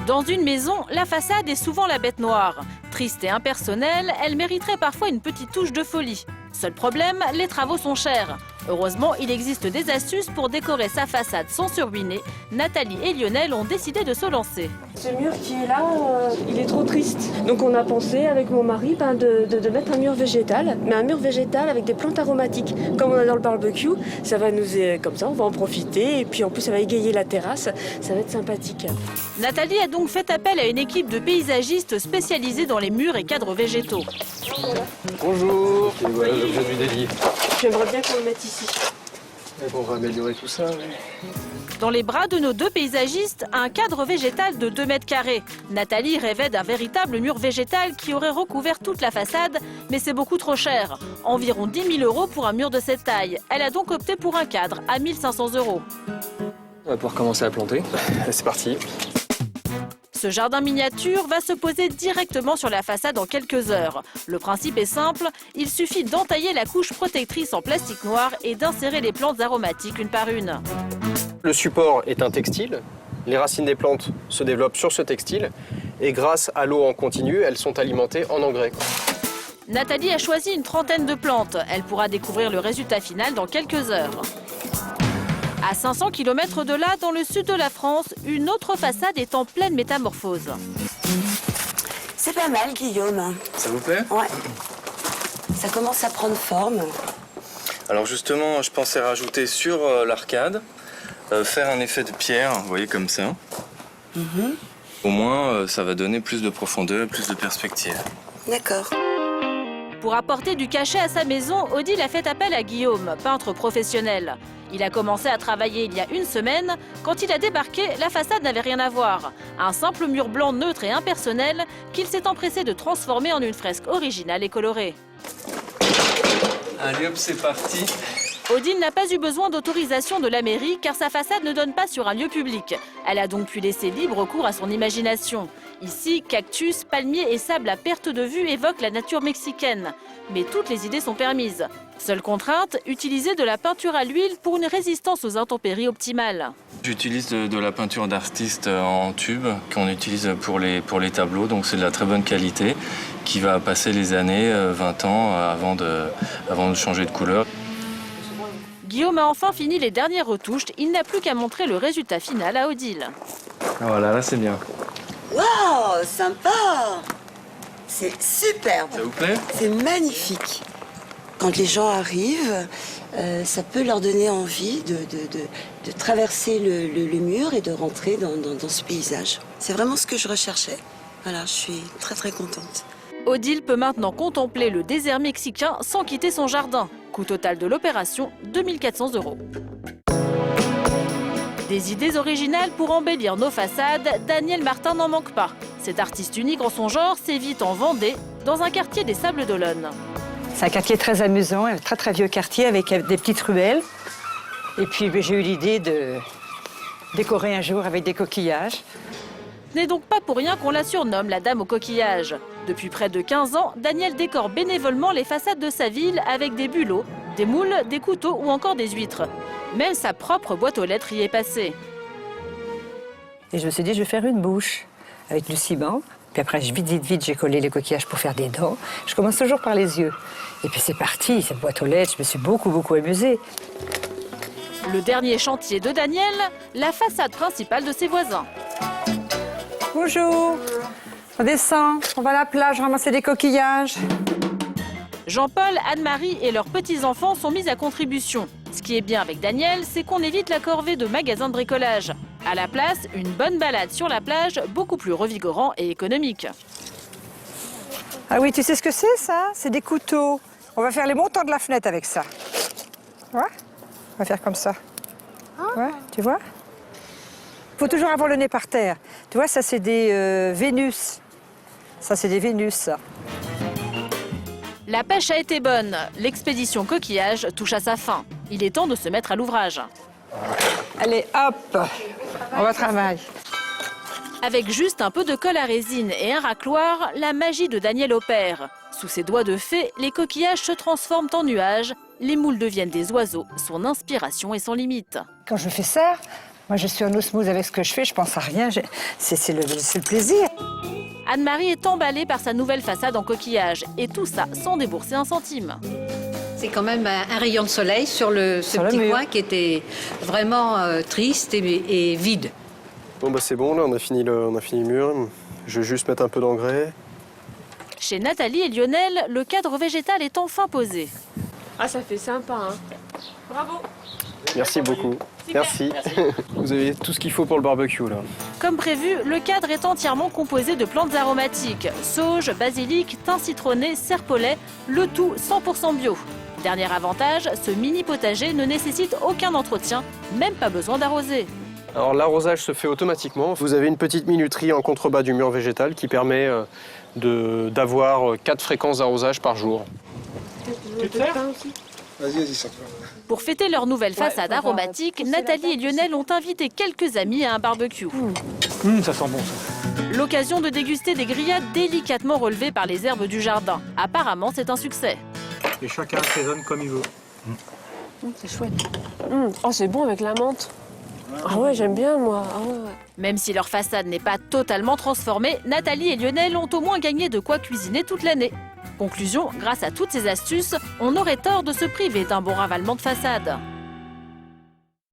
Dans une maison, la façade est souvent la bête noire. Triste et impersonnelle, elle mériterait parfois une petite touche de folie. Seul problème, les travaux sont chers. Heureusement, il existe des astuces pour décorer sa façade sans se ruiner. Nathalie et Lionel ont décidé de se lancer. Ce mur qui est là, il est trop triste. Donc on a pensé avec mon mari de mettre un mur végétal, mais un mur végétal avec des plantes aromatiques. Comme on adore le barbecue, ça va nous comme ça, on va en profiter et puis en plus ça va égayer la terrasse, ça va être sympathique. Nathalie a donc fait appel à une équipe de paysagistes spécialisés dans les murs et cadres végétaux. Bonjour, et voilà l'objet du délit. J'aimerais bien qu'on le mette ici. Et bon, on va améliorer tout ça, oui. Dans les bras de nos deux paysagistes, un cadre végétal de 2 mètres carrés. Nathalie rêvait d'un véritable mur végétal qui aurait recouvert toute la façade, mais c'est beaucoup trop cher. Environ 10 000 € pour un mur de cette taille. Elle a donc opté pour un cadre à 1 500 €. On va pouvoir commencer à planter. C'est parti. Ce jardin miniature va se poser directement sur la façade en quelques heures. Le principe est simple, il suffit d'entailler la couche protectrice en plastique noir et d'insérer les plantes aromatiques une par une. Le support est un textile. Les racines des plantes se développent sur ce textile. Et grâce à l'eau en continu, elles sont alimentées en engrais. Nathalie a choisi une trentaine de plantes. Elle pourra découvrir le résultat final dans quelques heures. À 500 km de là, dans le sud de la France, une autre façade est en pleine métamorphose. C'est pas mal, Guillaume. Ça vous plaît? Ouais. Ça commence à prendre forme. Alors justement, je pensais rajouter sur l'arcade, faire un effet de pierre, vous voyez, comme ça. Au moins, ça va donner plus de profondeur, plus de perspective. D'accord. Pour apporter du cachet à sa maison, Odile a fait appel à Guillaume, peintre professionnel. Il a commencé à travailler il y a une semaine. Quand il a débarqué, la façade n'avait rien à voir. Un simple mur blanc neutre et impersonnel qu'il s'est empressé de transformer en une fresque originale et colorée. Allez hop, c'est parti. Odile n'a pas eu besoin d'autorisation de la mairie car sa façade ne donne pas sur un lieu public. Elle a donc pu laisser libre cours à son imagination. Ici, cactus, palmiers et sable à perte de vue évoquent la nature mexicaine. Mais toutes les idées sont permises. Seule contrainte, utiliser de la peinture à l'huile pour une résistance aux intempéries optimale. J'utilise de la peinture d'artiste en tube qu'on utilise pour les tableaux, donc c'est de la très bonne qualité qui va passer les années, 20 ans avant de changer de couleur. Guillaume a enfin fini les dernières retouches, il n'a plus qu'à montrer le résultat final à Odile. Voilà, là c'est bien. Waouh, sympa. C'est superbe. Ça vous plaît? C'est magnifique. Quand les gens arrivent, ça peut leur donner envie de traverser le mur et de rentrer dans ce paysage. C'est vraiment ce que je recherchais. Voilà, je suis très très contente. Odile peut maintenant contempler le désert mexicain sans quitter son jardin. Coût total de l'opération, 2 400 €. Des idées originales pour embellir nos façades, Daniel Martin n'en manque pas. Cet artiste unique en son genre sévit en Vendée, dans un quartier des Sables d'Olonne. C'est un quartier très amusant, un très très vieux quartier avec des petites ruelles. Et puis j'ai eu l'idée de décorer un jour avec des coquillages. Ce n'est donc pas pour rien qu'on la surnomme la Dame aux coquillages. Depuis près de 15 ans, Daniel décore bénévolement les façades de sa ville avec des bulots, des moules, des couteaux ou encore des huîtres. Même sa propre boîte aux lettres y est passée. Et je me suis dit, je vais faire une bouche avec du ciment. Puis après, vite, j'ai collé les coquillages pour faire des dents. Je commence toujours par les yeux. Et puis c'est parti, cette boîte aux lettres, je me suis beaucoup amusée. Le dernier chantier de Daniel, la façade principale de ses voisins. Bonjour, on descend, on va à la plage ramasser des coquillages. Jean-Paul, Anne-Marie et leurs petits-enfants sont mis à contribution. Ce qui est bien avec Daniel, c'est qu'on évite la corvée de magasins de bricolage. À la place, une bonne balade sur la plage, beaucoup plus revigorant et économique. Ah oui, tu sais ce que c'est ça? C'est des couteaux. On va faire les montants de la fenêtre avec ça. Ouais? On va faire comme ça. Ouais, tu vois? Il faut toujours avoir le nez par terre. Tu vois, ça c'est des Vénus. Ça c'est des Vénus, ça. La pêche a été bonne. L'expédition coquillage touche à sa fin. Il est temps de se mettre à l'ouvrage. Allez, hop, on va travailler. Avec juste un peu de colle à résine et un racloir, la magie de Daniel opère. Sous ses doigts de fée, les coquillages se transforment en nuages. Les moules deviennent des oiseaux. Son inspiration est sans limite. Quand je fais ça, Moi, je suis en osmose avec ce que je fais, je pense à rien. C'est le plaisir. Anne-Marie est emballée par sa nouvelle façade en coquillage. Et tout ça sans débourser un centime. C'est quand même un rayon de soleil sur ce petit coin qui était vraiment triste et vide. Bon bah c'est bon, là on a fini le mur. Je vais juste mettre un peu d'engrais. Chez Nathalie et Lionel, le cadre végétal est enfin posé. Ah, ça fait sympa, hein. Bravo. Merci beaucoup. Merci. Vous avez tout ce qu'il faut pour le barbecue là. Comme prévu, le cadre est entièrement composé de plantes aromatiques. Sauge, basilic, thym citronné, serpolet, le tout 100% bio. Dernier avantage, ce mini potager ne nécessite aucun entretien, même pas besoin d'arroser. Alors l'arrosage se fait automatiquement. Vous avez une petite minuterie en contrebas du mur végétal qui permet d'avoir 4 fréquences d'arrosage par jour. Vas-y, sors-toi. Pour fêter leur nouvelle façade aromatique, Nathalie et Lionel ont invité quelques amis à un barbecue. Ça sent bon, ça. L'occasion de déguster des grillades délicatement relevées par les herbes du jardin. Apparemment, c'est un succès. Et chacun assaisonne comme il veut. C'est chouette. Oh, c'est bon avec la menthe. Ah ouais, j'aime bien, moi. Ah ouais. Même si leur façade n'est pas totalement transformée, Nathalie et Lionel ont au moins gagné de quoi cuisiner toute l'année. Conclusion, grâce à toutes ces astuces, on aurait tort de se priver d'un bon ravalement de façade.